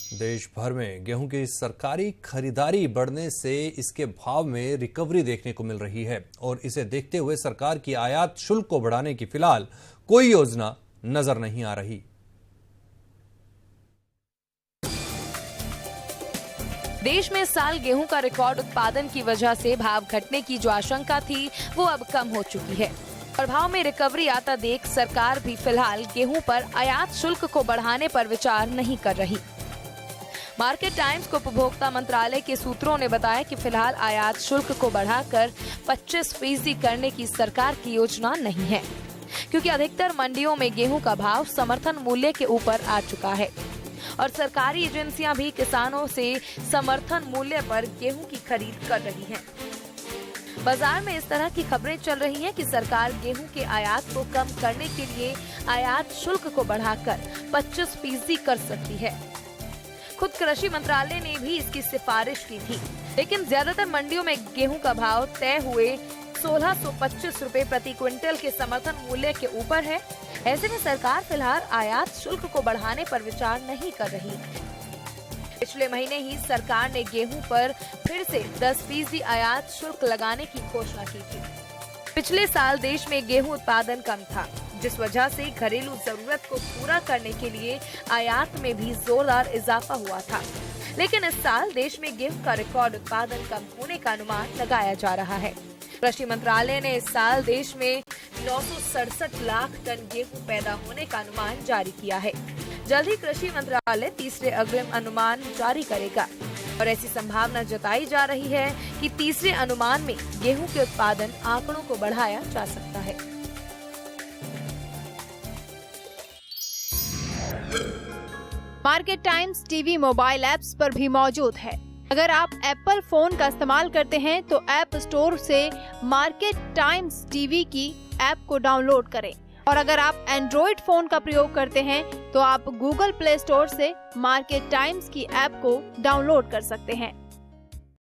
देश भर में गेहूं की सरकारी खरीदारी बढ़ने से इसके भाव में रिकवरी देखने को मिल रही है और इसे देखते हुए सरकार की आयात शुल्क को बढ़ाने की फिलहाल कोई योजना नजर नहीं आ रही। देश में इस साल गेहूं का रिकॉर्ड उत्पादन की वजह से भाव घटने की जो आशंका थी वो अब कम हो चुकी है और भाव में रिकवरी आता देख सरकार भी फिलहाल गेहूं पर आयात शुल्क को बढ़ाने पर विचार नहीं कर रही। मार्केट टाइम्स को उपभोक्ता मंत्रालय के सूत्रों ने बताया कि फिलहाल आयात शुल्क को बढ़ाकर 25% करने की सरकार की योजना नहीं है, क्योंकि अधिकतर मंडियों में गेहूं का भाव समर्थन मूल्य के ऊपर आ चुका है और सरकारी एजेंसियां भी किसानों से समर्थन मूल्य पर गेहूं की खरीद कर रही हैं। बाजार में इस तरह की खबरें चल रही हैं कि सरकार गेहूं के आयात को कम करने के लिए आयात शुल्क को बढ़ाकर 25% कर सकती है। खुद कृषि मंत्रालय ने भी इसकी सिफारिश की थी, लेकिन ज्यादातर मंडियों में गेहूं का भाव तय हुए 1625 रुपए प्रति क्विंटल के समर्थन मूल्य के ऊपर है। ऐसे में सरकार फिलहाल आयात शुल्क को बढ़ाने पर विचार नहीं कर रही। पिछले महीने ही सरकार ने गेहूं पर फिर से 10% आयात शुल्क लगाने की घोषणा की थी। पिछले साल देश में गेहूं उत्पादन कम था, जिस वजह से घरेलू जरूरत को पूरा करने के लिए आयात में भी जोरदार इजाफा हुआ था, लेकिन इस साल देश में गेहूं का रिकॉर्ड उत्पादन कम होने का अनुमान लगाया जा रहा है। कृषि मंत्रालय ने इस साल देश में 967 लाख टन गेहूं पैदा होने का अनुमान जारी किया है। जल्द ही कृषि मंत्रालय तीसरे अग्रिम अनुमान जारी करेगा और ऐसी संभावना जताई जा रही है कि तीसरे अनुमान में गेहूं के उत्पादन आंकड़ों को बढ़ाया जा सकता है। Market times TV mobile apps पर भी मौजूद है। अगर आप एप्पल फोन का इस्तेमाल करते हैं तो ऐप स्टोर से मार्केट टाइम्स टीवी की ऐप को डाउनलोड करें और अगर आप एंड्रॉइड फोन का प्रयोग करते हैं तो आप गूगल प्ले स्टोर से मार्केट टाइम्स की ऐप को डाउनलोड कर सकते हैं।